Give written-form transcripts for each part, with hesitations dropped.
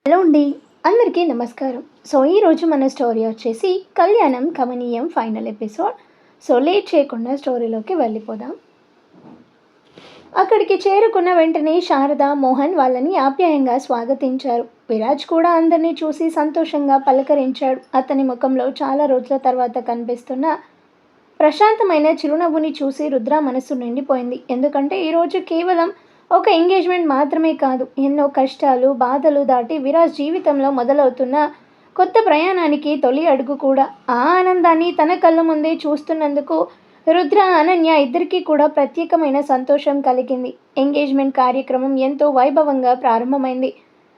Hello అండి, అందరికీ నమస్కారం. ఈరోజు మన స్టోరీ వచ్చేసి కళ్యాణం కమనీయం ఫైనల్ ఎపిసోడ్. లేట్ చేయకుండా స్టోరీలోకి వెళ్ళిపోదాం. అక్కడికి చేరుకున్న వెంటనే శారద, మోహన్ వాళ్ళని ఆప్యాయంగా స్వాగతించారు. విరాజ్ కూడా అందరినీ చూసి సంతోషంగా పలకరించాడు. అతని ముఖంలో చాలా రోజుల తర్వాత కనిపిస్తున్న ప్రశాంతమైన చిరునవ్వుని చూసి రుద్ర మనసు నిండిపోయింది. ఎందుకంటే ఈరోజు కేవలం ఒక ఎంగేజ్మెంట్ మాత్రమే కాదు, ఎన్నో కష్టాలు, బాధలు దాటి విరాజ్ జీవితంలో మొదలవుతున్న కొత్త ప్రయాణానికి తొలి అడుగు కూడా. ఆ ఆనందాన్ని తన కళ్ళ ముందే చూస్తున్నందుకు రుద్ర, అనన్య ఇద్దరికీ కూడా ప్రత్యేకమైన సంతోషం కలిగింది. ఎంగేజ్మెంట్ కార్యక్రమం ఎంతో వైభవంగా ప్రారంభమైంది.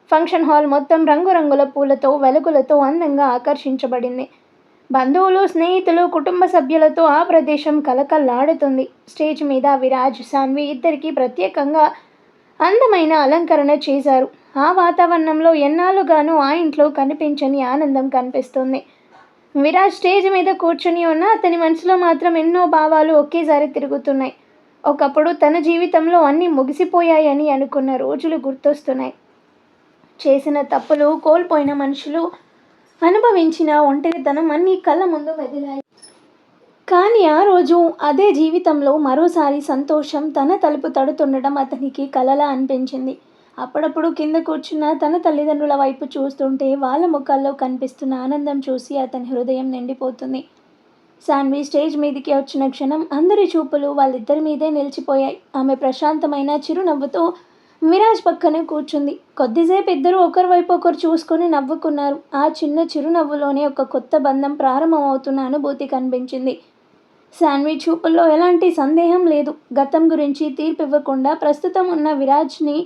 ఫంక్షన్ హాల్ మొత్తం రంగురంగుల పూలతో, వెలుగులతో అందంగా ఆకర్షించబడింది. బంధువులు, స్నేహితులు, కుటుంబ సభ్యులతో ఆ ప్రదేశం కలకల్లాడుతుంది. స్టేజ్ మీద విరాజ్, సాన్వి ఇద్దరికీ ప్రత్యేకంగా అందమైన అలంకరణ చేశారు. ఆ వాతావరణంలో ఎన్నాళ్ళుగానూ ఆ ఇంట్లో కనిపించని ఆనందం కనిపిస్తుంది. విరాజ్ స్టేజ్ మీద కూర్చుని ఉన్న అతని మనసులో మాత్రం ఎన్నో భావాలు ఒకేసారి తిరుగుతున్నాయి. ఒకప్పుడు తన జీవితంలో అన్నీ ముగిసిపోయాయని అనుకున్న రోజులు గుర్తొస్తున్నాయి. చేసిన తప్పులు, కోల్పోయిన మనుషులు, అనుభవించిన ఒంటరితనం అన్నీ కళ్ళ ముందు మెదిలాయి. కానీ ఆ రోజు అదే జీవితంలో మరోసారి సంతోషం తన తలుపు తడుతుండడం అతనికి కలలా అనిపించింది. అప్పుడప్పుడు కింద కూర్చున్న తన తల్లిదండ్రుల వైపు చూస్తుంటే వాళ్ళ ముఖాల్లో కనిపిస్తున్న ఆనందం చూసి అతని హృదయం నిండిపోతుంది. శాన్వి స్టేజ్ మీదికి వచ్చిన క్షణం అందరి చూపులు వాళ్ళిద్దరి మీదే నిలిచిపోయాయి. ఆమె ప్రశాంతమైన చిరునవ్వుతో విరాజ్ పక్కన కూర్చుంది. కొద్దిసేపు ఇద్దరు ఒకరి వైపు ఒకరు చూసుకొని నవ్వుకున్నారు. ఆ చిన్న చిరునవ్వులోనే ఒక కొత్త బంధం ప్రారంభమవుతున్న అనుభూతి కనిపించింది. శాన్వి చూపుల్లో ఎలాంటి సందేహం లేదు. గతం గురించి తీర్పు ఇవ్వకుండా ప్రస్తుతం ఉన్న విరాజ్ని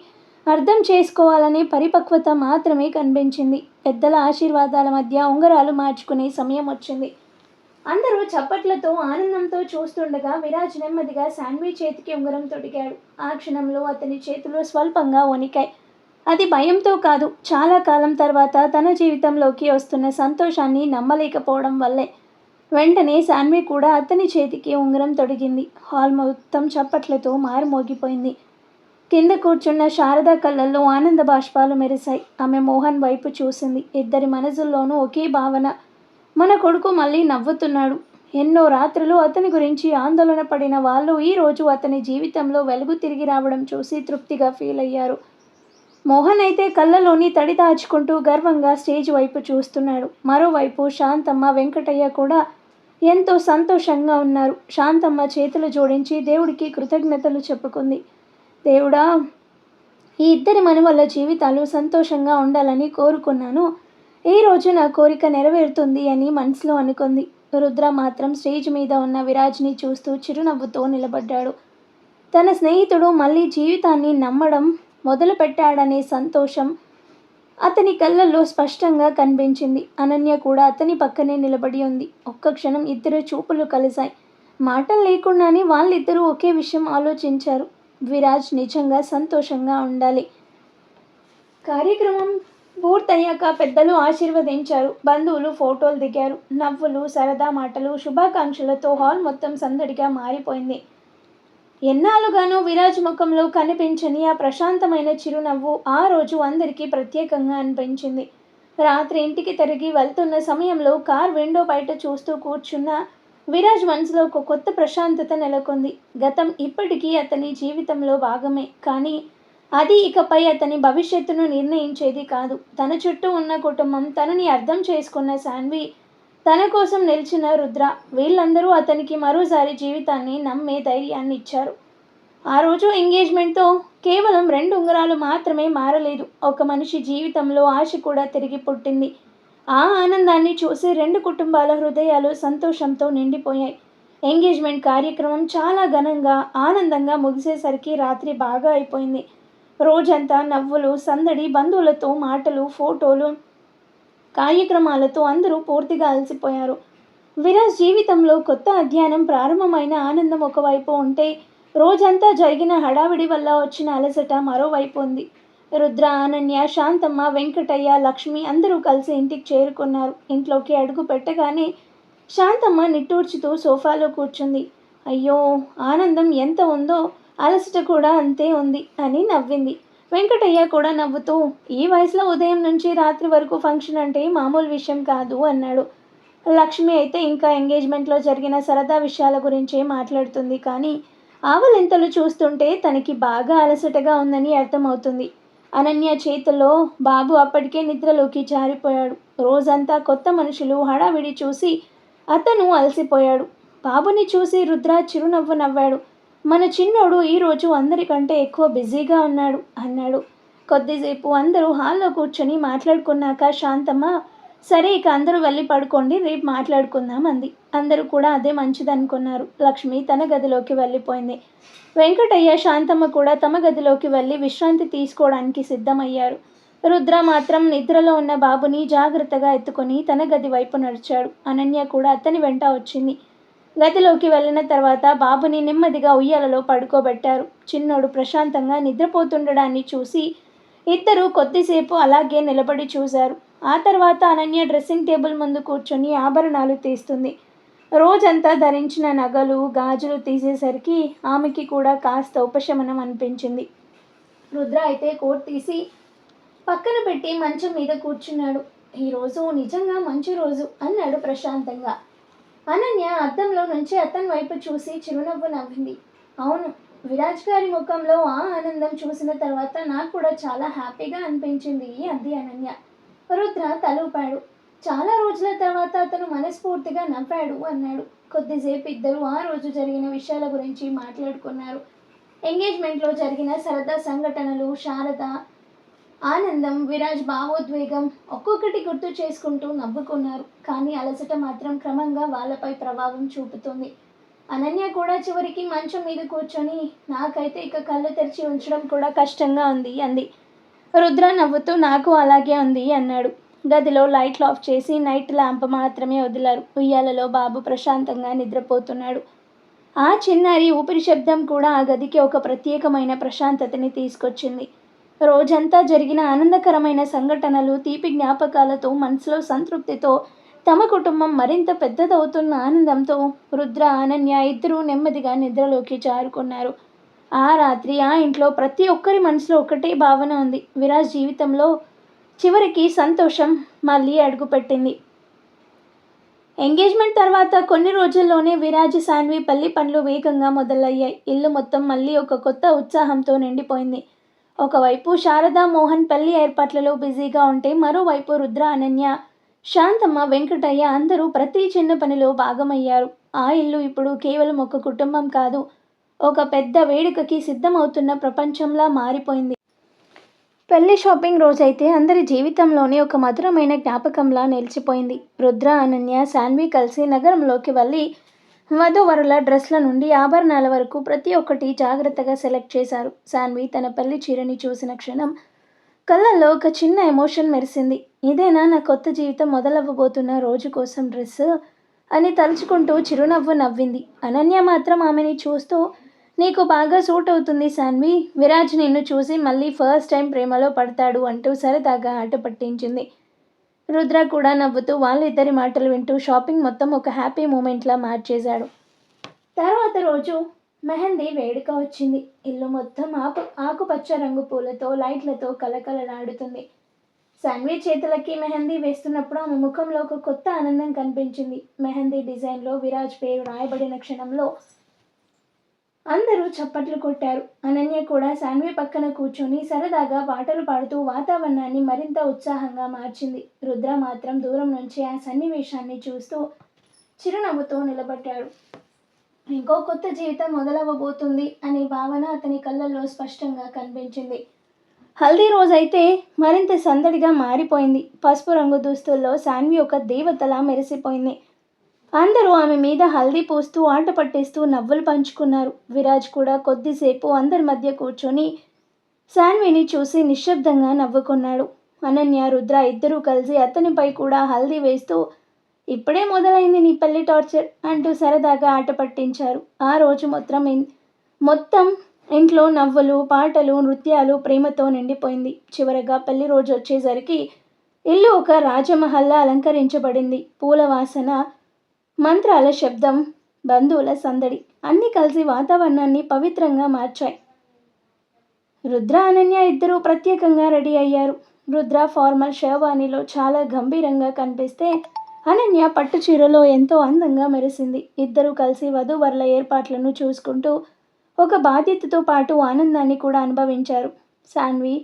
అర్థం చేసుకోవాలనే పరిపక్వత మాత్రమే కనిపించింది. పెద్దల ఆశీర్వాదాల మధ్య ఉంగరాలు మార్చుకునే సమయం వచ్చింది. అందరూ చప్పట్లతో, ఆనందంతో చూస్తుండగా విరాజ్ నెమ్మదిగా శాన్వి చేతికి ఉంగరం తొడిగాడు. ఆ క్షణంలో అతని చేతులు స్వల్పంగా వణికాయి. అది భయంతో కాదు, చాలా కాలం తర్వాత తన జీవితంలోకి వస్తున్న సంతోషాన్ని నమ్మలేకపోవడం వల్లే. వెంటనే శాన్వి కూడా అతని చేతికి ఉంగరం తొడిగింది. హాల్ మొత్తం చప్పట్లతో మారుమోగిపోయింది. కింద కూర్చున్న శారద కళ్ళల్లో ఆనంద బాష్పాలు మెరిశాయి. ఆమె మోహన్ వైపు చూసింది. ఇద్దరి మనసుల్లోనూ ఒకే భావన, మన కొడుకు మళ్ళీ నవ్వుతున్నాడు. ఎన్నో రాత్రులు అతని గురించి ఆందోళన పడిన వాళ్ళు ఈరోజు అతని జీవితంలో వెలుగు తిరిగి రావడం చూసి తృప్తిగా ఫీల్ అయ్యారు. మోహన్ అయితే కళ్ళలోని తడి దాచుకుంటూ గర్వంగా స్టేజ్ వైపు చూస్తున్నాడు. మరోవైపు శాంతమ్మ, వెంకటయ్య కూడా ఎంతో సంతోషంగా ఉన్నారు. శాంతమ్మ చేతులు జోడించి దేవుడికి కృతజ్ఞతలు చెప్పుకుంది. దేవుడా, ఈ ఇద్దరి మనవళ్ళ జీవితాలు సంతోషంగా ఉండాలని కోరుకున్నాను. ఈరోజు నా కోరిక నెరవేరుతుంది అని మనసులో అనుకుంది. రుద్ర మాత్రం స్టేజ్ మీద ఉన్న విరాజ్ని చూస్తూ చిరునవ్వుతో నిలబడ్డాడు. తన స్నేహితుడు మళ్ళీ జీవితాన్ని నమ్మడం మొదలుపెట్టాడనే సంతోషం అతని కళ్ళల్లో స్పష్టంగా కనిపించింది. అనన్య కూడా అతని పక్కనే నిలబడి ఉంది. ఒక్క క్షణం ఇద్దరు చూపులు కలిశాయి. మాటలు లేకుండానే వాళ్ళిద్దరూ ఒకే విషయం ఆలోచించారు. విరాజ్ నిజంగా సంతోషంగా ఉండాలి. కార్యక్రమం పూర్తయ్యాక పెద్దలు ఆశీర్వదించారు. బంధువులు ఫోటోలు దిగారు. నవ్వులు, సరదా మాటలు, శుభాకాంక్షలతో హాల్ మొత్తం సందడిగా మారిపోయింది. ఎన్నాళ్ళుగానో విరాజ్ ముఖంలో కనిపించని ఆ ప్రశాంతమైన చిరునవ్వు ఆ రోజు అందరికీ ప్రత్యేకంగా అనిపించింది. రాత్రి ఇంటికి తిరిగి వెళ్తున్న సమయంలో కార్ విండో బయట చూస్తూ కూర్చున్న విరాజ్ మనసులో ఒక కొత్త ప్రశాంతత నెలకొంది. గతం ఇప్పటికీ అతని జీవితంలో భాగమే, కానీ అది ఇకపై అతని భవిష్యత్తును నిర్ణయించేది కాదు. తన చుట్టూ ఉన్న కుటుంబం, తనని అర్థం చేసుకున్న శాన్వి, తన కోసం నిలిచిన రుద్ర, వీళ్ళందరూ అతనికి మరోసారి జీవితాన్ని నమ్మే ధైర్యాన్ని ఇచ్చారు. ఆ రోజు ఎంగేజ్మెంట్తో కేవలం 2 ఉంగరాలు మాత్రమే మారలేదు, ఒక మనిషి జీవితంలో ఆశ కూడా తిరిగి పుట్టింది. ఆ ఆనందాన్ని చూసి 2 కుటుంబాల హృదయాలు సంతోషంతో నిండిపోయాయి. ఎంగేజ్మెంట్ కార్యక్రమం చాలా ఘనంగా, ఆనందంగా ముగిసేసరికి రాత్రి బాగా అయిపోయింది. రోజంతా నవ్వులు, సందడి, బంధువులతో మాటలు, ఫోటోలు, కార్యక్రమాలతో అందరూ పూర్తిగా అలసిపోయారు. విరాజ్ జీవితంలో కొత్త అధ్యాయం ప్రారంభమైన ఆనందం ఒకవైపు ఉంటే, రోజంతా జరిగిన హడావిడి వల్ల వచ్చిన అలసట మరోవైపు ఉంది. రుద్ర, అనన్య, శాంతమ్మ, వెంకటయ్య, లక్ష్మి అందరూ కలిసి ఇంటికి చేరుకున్నారు. ఇంట్లోకి అడుగు పెట్టగానే శాంతమ్మ నిట్టూర్చుతూ సోఫాలో కూర్చుంది. అయ్యో, ఆనందం ఎంత ఉందో అలసట కూడా అంతే ఉంది అని నవ్వింది. వెంకటయ్య కూడా నవ్వుతూ, ఈ వయసులో ఉదయం నుంచి రాత్రి వరకు ఫంక్షన్ అంటే మామూలు విషయం కాదు అన్నాడు. లక్ష్మి అయితే ఇంకా ఎంగేజ్మెంట్లో జరిగిన సరదా విషయాల గురించే మాట్లాడుతుంది, కానీ ఆవలింతలు చూస్తుంటే తనకి బాగా అలసటగా ఉందని అర్థమవుతుంది. అనన్య చేతిలో బాబు అప్పటికే నిద్రలోకి జారిపోయాడు. రోజంతా కొత్త మనుషులు హడావిడి చూసి అతను అలసిపోయాడు. బాబుని చూసి రుద్ర చిరునవ్వు నవ్వాడు. మన చిన్నోడు ఈరోజు అందరికంటే ఎక్కువ బిజీగా ఉన్నాడు అన్నాడు. కొద్దిసేపు అందరూ హాల్లో కూర్చొని మాట్లాడుకున్నాక శాంతమ్మ, సరే ఇక అందరూ వెళ్ళి పడుకోండి, రేపు మాట్లాడుకుందాం అంది. అందరూ కూడా అదే మంచిదనుకున్నారు. లక్ష్మి తన గదిలోకి వెళ్ళిపోయింది. వెంకటయ్య శాంతమ్మ కూడా తమ గదిలోకి వెళ్ళి విశ్రాంతి తీసుకోవడానికి సిద్ధమయ్యారు. రుద్ర మాత్రం నిద్రలో ఉన్న బాబుని జాగ్రత్తగా ఎత్తుకొని తన గది వైపు నడిచాడు. అనన్య కూడా అతని వెంట వచ్చింది. గదిలోకి వెళ్ళిన తర్వాత బాబుని నెమ్మదిగా ఉయ్యాలలో పడుకోబెట్టారు. చిన్నోడు ప్రశాంతంగా నిద్రపోతుండడాన్ని చూసి ఇద్దరూ కొద్దిసేపు అలాగే నిలబడి చూశారు. ఆ తర్వాత అనన్య డ్రెస్సింగ్ టేబుల్ ముందు కూర్చొని ఆభరణాలు తీస్తుంది. రోజంతా ధరించిన నగలు, గాజులు తీసేసరికి ఆమెకి కూడా కాస్త ఉపశమనం అనిపించింది. రుద్ర అయితే కోట్ తీసి పక్కన పెట్టి మంచం మీద కూర్చున్నాడు. ఈరోజు నిజంగా మంచి రోజు అన్నాడు ప్రశాంతంగా. అనన్య అద్దంలో నుంచి అతని వైపు చూసి చిరునవ్వు నవ్వింది. అవును, విరాజ్ గారి ముఖంలో ఆ ఆనందం చూసిన తర్వాత నాకు కూడా చాలా హ్యాపీగా అనిపించింది అంది అనన్య. రుద్ర తలూపాడు. చాలా రోజుల తర్వాత అతను మనస్ఫూర్తిగా నవ్వాడు అన్నాడు. కొద్దిసేపు ఇద్దరు ఆ రోజు జరిగిన విషయాల గురించి మాట్లాడుకున్నారు. ఎంగేజ్మెంట్లో జరిగిన సరదా సంఘటనలు, శారద ఆనందం, విరాజ్ భావోద్వేగం ఒక్కొక్కటి గుర్తు చేసుకుంటూ నవ్వుకున్నారు. కానీ అలసట మాత్రం క్రమంగా వాళ్ళపై ప్రభావం చూపుతుంది. అనన్య కూడా చివరికి మంచం మీద కూర్చొని, నాకైతే ఇక కళ్ళు తెరిచి ఉంచడం కూడా కష్టంగా ఉంది అంది. రుద్ర నవ్వుతూ, నాకు అలాగే ఉంది అన్నాడు. గదిలో లైట్లు ఆఫ్ చేసి నైట్ ల్యాంప్ మాత్రమే వదిలారు. ఉయ్యాలలో బాబు ప్రశాంతంగా నిద్రపోతున్నాడు. ఆ చిన్నారి ఊపిరి శబ్దం కూడా ఆ గదికి ఒక ప్రత్యేకమైన ప్రశాంతతని తీసుకొచ్చింది. రోజంతా జరిగిన ఆనందకరమైన సంఘటనలు, తీపి జ్ఞాపకాలతో, మనసులో సంతృప్తితో, తమ కుటుంబం మరింత పెద్దదవుతున్న ఆనందంతో రుద్ర, అనన్య ఇద్దరూ నెమ్మదిగా నిద్రలోకి జారుకున్నారు. ఆ రాత్రి ఆ ఇంట్లో ప్రతి ఒక్కరి మనసులో ఒకటే భావన ఉంది. విరాజ్ జీవితంలో చివరికి సంతోషం మళ్ళీ అడుగుపెట్టింది. ఎంగేజ్మెంట్ తర్వాత కొన్ని రోజుల్లోనే విరాజ్, సాన్వి పెళ్లి పనులు వేగంగా మొదలయ్యాయి. ఇల్లు మొత్తం మళ్ళీ ఒక కొత్త ఉత్సాహంతో నిండిపోయింది. ఒకవైపు శారదా, మోహన్ పెళ్లి ఏర్పాట్లలో బిజీగా ఉంటే, మరోవైపు రుద్ర, అనన్య, శాంతమ్మ, వెంకటయ్య అందరూ ప్రతి చిన్న పనిలో భాగమయ్యారు. ఆ ఇల్లు ఇప్పుడు కేవలం ఒక కుటుంబం కాదు, ఒక పెద్ద వేడుకకి సిద్ధమవుతున్న ప్రపంచంలా మారిపోయింది. పెళ్లి షాపింగ్ రోజైతే అందరి జీవితంలోనే ఒక మధురమైన జ్ఞాపకంలా నిలిచిపోయింది. రుద్ర, అనన్య, సాన్వి కలిసి నగరంలోకి వెళ్ళి వధూవరుల డ్రెస్ల నుండి ఆభరణాల వరకు ప్రతి ఒక్కటి జాగ్రత్తగా సెలెక్ట్ చేశారు. సాన్వి తన పెళ్లి చీరని చూసిన క్షణం కళ్ళల్లో ఒక చిన్న ఎమోషన్ మెరిసింది. ఇదేనా నా కొత్త జీవితం మొదలవ్వబోతున్న రోజు కోసం డ్రెస్ అని తలుచుకుంటూ చిరునవ్వు నవ్వింది. అనన్య మాత్రం ఆమెని చూస్తూ, నీకు బాగా సూట్ అవుతుంది సాన్వి, విరాజ్ నిన్ను చూసి మళ్ళీ ఫస్ట్ టైం ప్రేమలో పడతాడు అంటూ సరదాగా ఆట పట్టించింది. రుద్ర కూడా నవ్వుతూ వాళ్ళిద్దరి మాటలు వింటూ షాపింగ్ మొత్తం ఒక హ్యాపీ మూమెంట్లా మార్చేశాడు. తర్వాత రోజు మెహందీ వేడుక వచ్చింది. ఇల్లు మొత్తం ఆకుపచ్చ రంగు పూలతో, లైట్లతో కలకలలాడుతుంది. సాన్వి చేతులకి మెహందీ వేస్తున్నప్పుడు ఆమె ముఖంలో ఒక కొత్త ఆనందం కనిపించింది. మెహందీ డిజైన్లో విరాజ్ పేరు రాయబడిన క్షణంలో అందరూ చప్పట్లు కొట్టారు. అనన్య కూడా సాన్వి పక్కన కూర్చొని సరదాగా పాటలు పాడుతూ వాతావరణాన్ని మరింత ఉత్సాహంగా మార్చింది. రుద్ర మాత్రం దూరం నుంచి ఆ సన్నివేశాన్ని చూస్తూ చిరునవ్వుతో నిలబడ్డాడు. ఇంకో కొత్త జీవితం మొదలవ్వబోతుంది అనే భావన అతని కళ్ళల్లో స్పష్టంగా కనిపించింది. హల్దీ రోజైతే మరింత సందడిగా మారిపోయింది. పసుపు రంగు దుస్తుల్లో సాన్వి ఒక దేవతలా మెరిసిపోయింది. అందరూ ఆమె మీద హల్దీ పూస్తూ, ఆట పట్టిస్తూ నవ్వులు పంచుకున్నారు. విరాజ్ కూడా కొద్దిసేపు అందరి మధ్య కూర్చొని సాన్విని చూసి నిశ్శబ్దంగా నవ్వుకున్నాడు. అనన్య, రుద్ర ఇద్దరూ కలిసి అతనిపై కూడా హల్దీ వేస్తూ, ఇప్పుడే మొదలైంది నీ పెళ్లి టార్చర్ అంటూ సరదాగా ఆట పట్టించారు. ఆ రోజు మొత్తం ఇంట్లో నవ్వులు, పాటలు, నృత్యాలు, ప్రేమతో నిండిపోయింది. చివరగా పెళ్లి రోజు వచ్చేసరికి ఇల్లు ఒక రాజమహల్లా అలంకరించబడింది. పూల వాసన, మంత్రాల శబ్దం, బంధువుల సందడి అన్నీ కలిసి వాతావరణాన్ని పవిత్రంగా మార్చాయి. రుద్ర అనన్య ఇద్దరూ ప్రత్యేకంగా రెడీ అయ్యారు. రుద్ర ఫార్మల్ షేర్వాణిలో చాలా గంభీరంగా కనిపిస్తే అనన్య పట్టు చీరలో ఎంతో అందంగా మెరిసింది. ఇద్దరూ కలిసి వధూవరుల ఏర్పాట్లను చూసుకుంటూ ఒక బాధ్యతతో పాటు ఆనందాన్ని కూడా అనుభవించారు. సాన్వి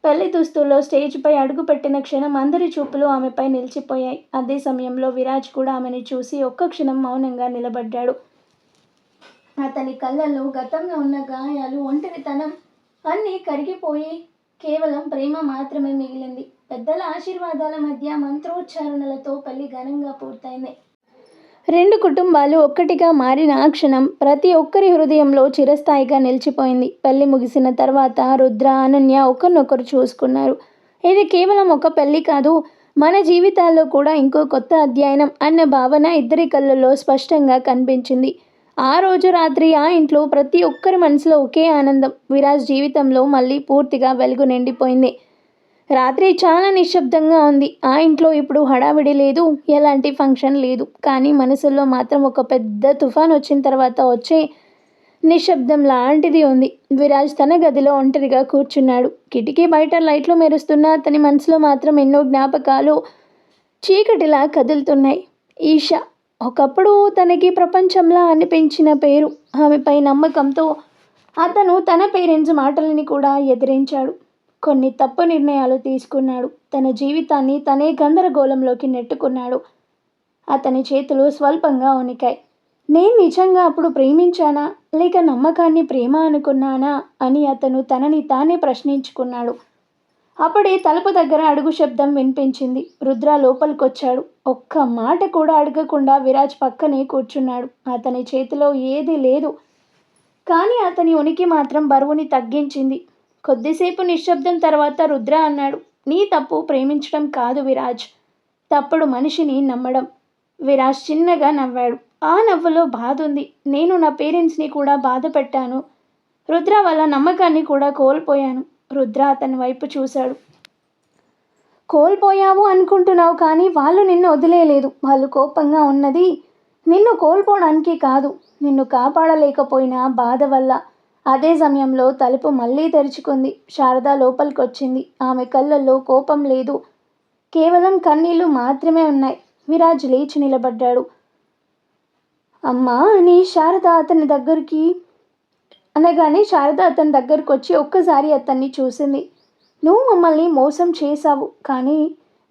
పెళ్లి దుస్తుల్లో స్టేజ్పై అడుగుపెట్టిన క్షణం అందరి చూపులు ఆమెపై నిలిచిపోయాయి. అదే సమయంలో విరాజ్ కూడా ఆమెను చూసి ఒక్క క్షణం మౌనంగా నిలబడ్డాడు. అతని కళ్ళల్లో గతంలో ఉన్న గాయాలు, ఒంటరితనం అన్నీ కరిగిపోయి కేవలం ప్రేమ మాత్రమే మిగిలింది. పెద్దల ఆశీర్వాదాల మధ్య మంత్రోచ్చారణలతో పెళ్లి ఘనంగా పూర్తయింది. రెండు కుటుంబాలు ఒక్కటిగా మారిన ఆ క్షణం ప్రతి ఒక్కరి హృదయంలో చిరస్థాయిగా నిలిచిపోయింది. పెళ్లి ముగిసిన తర్వాత రుద్ర, అనన్య ఒకరినొకరు చూసుకున్నారు. ఇది కేవలం ఒక పెళ్లి కాదు, మన జీవితాల్లో కూడా ఇంకో కొత్త అధ్యాయం అన్న భావన ఇద్దరి కళ్ళల్లో స్పష్టంగా కనిపించింది. ఆ రోజు రాత్రి ఆ ఇంట్లో ప్రతి ఒక్కరి మనసులో ఒకే ఆనందం. విరాజ్ జీవితంలో మళ్ళీ పూర్తిగా వెలుగు నిండిపోయింది. రాత్రి చాలా నిశ్శబ్దంగా ఉంది. ఆ ఇంట్లో ఇప్పుడు హడావిడి లేదు, ఎలాంటి ఫంక్షన్ లేదు. కానీ మనసుల్లో మాత్రం ఒక పెద్ద తుఫాన్ వచ్చిన తర్వాత వచ్చే నిశ్శబ్దం లాంటిది ఉంది. విరాజ్ తన గదిలో ఒంటరిగా కూర్చున్నాడు. కిటికీ బయట లైట్లు మెరుస్తున్న అతని మనసులో మాత్రం ఎన్నో జ్ఞాపకాలు చీకటిలా కదులుతున్నాయి. ఈష ఒకప్పుడు తనకి ప్రపంచంలా అనిపించిన పేరు. ఆమెపై నమ్మకంతో అతను తన పేరెంట్స్ మాటలని కూడా ఎదిరించాడు. కొన్ని తప్పు నిర్ణయాలు తీసుకున్నాడు. తన జీవితాన్ని తనే గందరగోళంలోకి నెట్టుకున్నాడు. అతని చేతులు స్వల్పంగా వణికాయి. నేను నిజంగా అప్పుడు ప్రేమించానా, లేక నమ్మకాన్ని ప్రేమ అనుకున్నానా అని అతను తనని తానే ప్రశ్నించుకున్నాడు. అప్పుడే తలుపు దగ్గర అడుగు శబ్దం వినిపించింది. రుద్ర లోపలికొచ్చాడు. ఒక్క మాట కూడా అడగకుండా విరాజ్ పక్కనే కూర్చున్నాడు. అతని చేతిలో ఏదీ లేదు, కానీ అతని ఉనికి మాత్రం బరువుని తగ్గించింది. కొద్దిసేపు నిశ్శబ్దం తర్వాత రుద్ర అన్నాడు, నీ తప్పు ప్రేమించడం కాదు విరాజ్, తప్పుడు మనిషిని నమ్మడం. విరాజ్ చిన్నగా నవ్వాడు. ఆ నవ్వులో బాధ ఉంది. నేను నా పేరెంట్స్ని కూడా బాధ పెట్టాను. రుద్ర వాళ్ళ నమ్మకాన్ని కూడా కోల్పోయాను. రుద్ర అతని వైపు చూశాడు. కోల్పోయావు అనుకుంటున్నావు, కానీ వాళ్ళు నిన్ను వదిలేయలేదు. వాళ్ళు కోపంగా ఉన్నది నిన్ను కోల్పోవడానికి కాదు, నిన్ను కాపాడలేకపోయినా బాధ వల్ల. అదే సమయంలో తలుపు మళ్ళీ తెరుచుకుంది. శారద లోపలికొచ్చింది. ఆమె కళ్ళల్లో కోపం లేదు, కేవలం కన్నీళ్లు మాత్రమే ఉన్నాయి. విరాజ్ లేచి నిలబడ్డాడు. అమ్మా అని శారద అతని దగ్గరికి అనగానే శారద అతని దగ్గరకు వచ్చి ఒక్కసారి అతన్ని చూసింది. నువ్వు మమ్మల్ని మోసం చేశావు, కానీ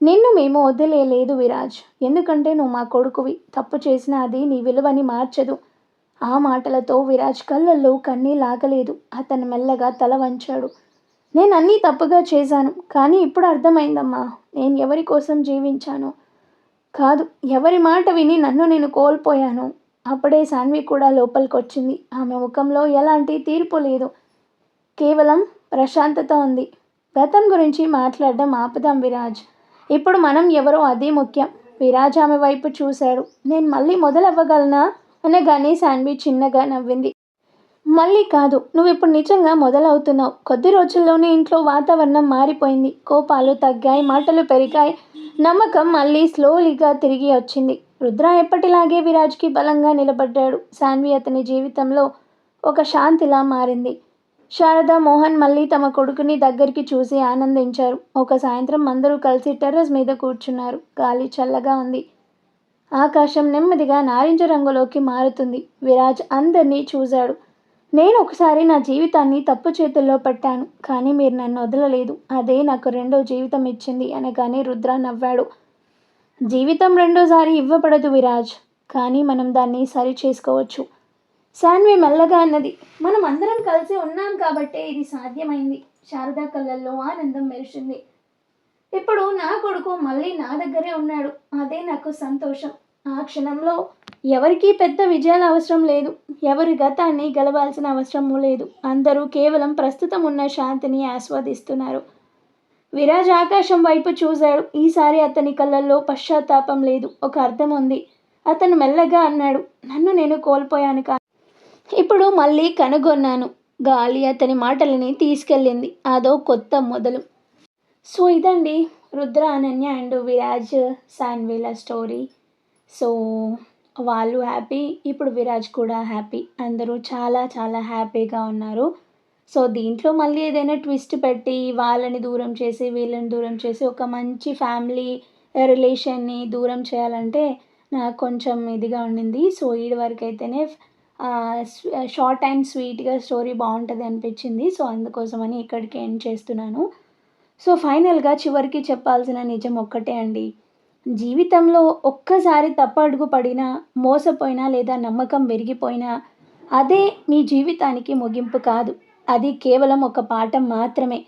నిన్ను మేము వదిలేయలేదు విరాజ్. ఎందుకంటే నువ్వు మా కొడుకువి. తప్పు చేసినా అది నీ విలువని మార్చదు. ఆ మాటలతో విరాజ్ కళ్ళల్లో కన్నీళ్ళాగలేదు. అతను మెల్లగా తల వంచాడు. నేను అన్నీ తప్పుగా చేశాను, కానీ ఇప్పుడు అర్థమైందమ్మా, నేను ఎవరి కోసం జీవించాను కాదు, ఎవరి మాట విని నన్ను నేను కోల్పోయాను. అప్పుడే సాన్వి కూడా లోపలికొచ్చింది. ఆమె ముఖంలో ఎలాంటి తీర్పు లేదు, కేవలం ప్రశాంతత ఉంది. గతం గురించి మాట్లాడడం ఆపుదాం విరాజ్, ఇప్పుడు మనం ఎవరో అదే ముఖ్యం. విరాజ్ ఆమె వైపు చూశాడు. నేను మళ్ళీ మొదలవ్వగలనా అనగానే సాన్వి చిన్నగా నవ్వింది. మళ్ళీ కాదు, నువ్వు ఇప్పుడు నిజంగా మొదలవుతున్నావు. కొద్ది రోజుల్లోనే ఇంట్లో వాతావరణం మారిపోయింది. కోపాలు తగ్గాయి, మాటలు పెరిగాయి, నమ్మకం మళ్ళీ స్లోలీగా తిరిగి వచ్చింది. రుద్ర ఎప్పటిలాగే విరాజ్కి బలంగా నిలబడ్డాడు. సాన్వి అతని జీవితంలో ఒక శాంతిలా మారింది. శారద, మోహన్ మళ్ళీ తమ కొడుకుని దగ్గరికి చూసి ఆనందించారు. ఒక సాయంత్రం అందరూ కలిసి టెర్రస్ మీద కూర్చున్నారు. గాలి చల్లగా ఉంది. ఆకాశం నెమ్మదిగా నారింజ రంగులోకి మారుతుంది. విరాజ్ అందరినీ చూశాడు. నేను ఒకసారి నా జీవితాన్ని తప్పు చేతుల్లో పెట్టాను, కానీ మీరు నన్ను వదలలేదు. అదే నాకు రెండో జీవితం ఇచ్చింది అనగానే రుద్ర నవ్వాడు. జీవితం రెండోసారి ఇవ్వబడదు విరాజ్, కానీ మనం దాన్ని సరి చేసుకోవచ్చు. సాన్వి మెల్లగా అన్నది. మనం అందరం కలిసి ఉన్నాం కాబట్టే ఇది సాధ్యమైంది. శారదా కళ్ళల్లో ఆనందం మెరిసింది. ఇప్పుడు నా కొడుకు మళ్ళీ నా దగ్గరే ఉన్నాడు, అదే నాకు సంతోషం. ఆ క్షణంలో ఎవరికీ పెద్ద విజయాలు అవసరం లేదు, ఎవరి గతాన్ని గెలవాల్సిన అవసరమూ లేదు. అందరూ కేవలం ప్రస్తుతం ఉన్న శాంతిని ఆస్వాదిస్తున్నారు. విరాజ్ ఆకాశం వైపు చూశాడు. ఈసారి అతని కళ్ళల్లో పశ్చాత్తాపం లేదు, ఒక అర్థం ఉంది. అతను మెల్లగా అన్నాడు, నన్ను నేను కోల్పోయాను, కానీ ఇప్పుడు మళ్ళీ కనుగొన్నాను. గాలి అతని మాటలని తీసుకెళ్ళింది. అదో కొత్త మొదలు. సో ఇదండి రుద్ర, అనన్య అండ్ విరాజ్ సాన్విల స్టోరీ. సో వాళ్ళు హ్యాపీ, ఇప్పుడు విరాజ్ కూడా హ్యాపీ. అందరూ చాలా చాలా హ్యాపీగా ఉన్నారు. సో, దీంట్లో మళ్ళీ ఏదైనా ట్విస్ట్ పెట్టి వాళ్ళని దూరం చేసి, వీళ్ళని దూరం చేసి ఒక మంచి ఫ్యామిలీ రిలేషన్‌ని దూరం చేయాలంటే నాకు కొంచెం ఇదిగా ఉండింది. సో, ఈడి వరకైతేనే షార్ట్ అండ్ స్వీట్‌గా స్టోరీ బావుంటది అనిపించింది. సో, అందుకోసమని ఇక్కడికి ఎండ్ చేస్తున్నాను. సో, ఫైనల్‌గా చివరికి చెప్పాల్సిన నిజం ఒక్కటే అండి. జీవితంలో ఒక్కసారి తప్పడుగు పడినా, మోసపోయినా లేదా నమ్మకం విరిగిపోయినా అదే మీ జీవితానికి ముగింపు కాదు. అది కేవలం ఒక పాఠం మాత్రమే.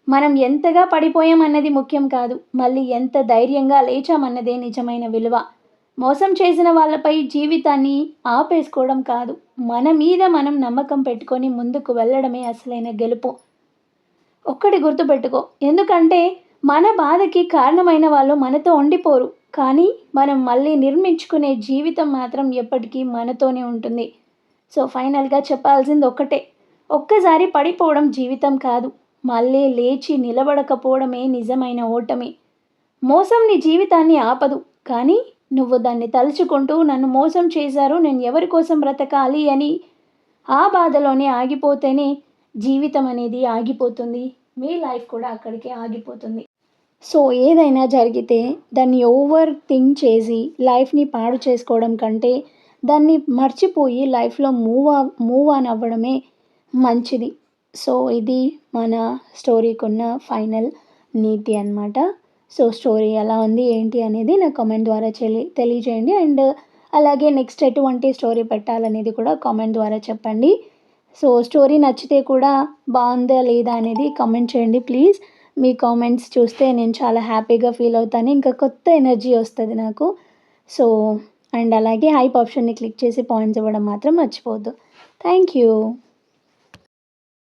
మనం ఎంతగా పడిపోయామన్నది ముఖ్యం కాదు. మళ్ళీ ఎంత ధైర్యంగా లేచామన్నదే నిజమైన విలువ. మోసం చేసిన వాళ్ళపై జీవితాన్ని ఆపేసుకోవడం కాదు. మన మీద మనం నమ్మకం పెట్టుకొని ముందుకు వెళ్ళడమే అసలైన గెలుపు. ఒక్కటి గుర్తుపెట్టుకో. ఎందుకంటే మన బాధకి కారణమైన వాళ్ళు మనతో ఉండిపోరు. కానీ మనం మళ్ళీ నిర్మించుకునే జీవితం మాత్రం ఎప్పటికీ మనతోనే ఉంటుంది. సో, ఫైనల్‌గా చెప్పాల్సింది ఒక్కటే. ఒక్కసారి పడిపోవడం జీవితం కాదు. మళ్ళీ లేచి నిలబడకపోవడమే నిజమైన ఓటమి. మోసం నీ జీవితాన్ని ఆపదు. కానీ నువ్వు దాన్ని తలుచుకుంటూ నన్ను మోసం చేశారు, నేను ఎవరి కోసం బ్రతకాలి అని ఆ బాధలోనే ఆగిపోతేనే జీవితం అనేది ఆగిపోతుంది. మీ లైఫ్ కూడా అక్కడికే ఆగిపోతుంది. సో, ఏదైనా జరిగితే దాన్ని ఓవర్ థింక్ చేసి లైఫ్‌ని పాడు చేసుకోవడం కంటే దాన్ని మర్చిపోయి లైఫ్‌లో మూవ్ ఆన్ అవ్వడమే మంచిది. సో, ఇది మన స్టోరీకున్న ఫైనల్ నీతి అన్నమాట. సో, స్టోరీ ఎలా ఉంది, ఏంటి అనేది నా కామెంట్ ద్వారా తెలియజేయండి. అండ్ అలాగే నెక్స్ట్ ఎటువంటి స్టోరీ పెట్టాలనేది కూడా కామెంట్ ద్వారా చెప్పండి. సో, స్టోరీ నచ్చితే కూడా బావుందా లేదా అనేది కామెంట్ చేయండి ప్లీజ్. మీ కామెంట్స్ చూస్తే నేను చాలా హ్యాపీగా ఫీల్ అవుతాను. ఇంకా కొత్త ఎనర్జీ వస్తది నాకు. సో, అండ్ అలాగే హైప్ ఆప్షన్‌ని క్లిక్ చేసి పాయింట్స్ ఇవ్వడం మాత్రం మర్చిపోవద్దు. Thank you.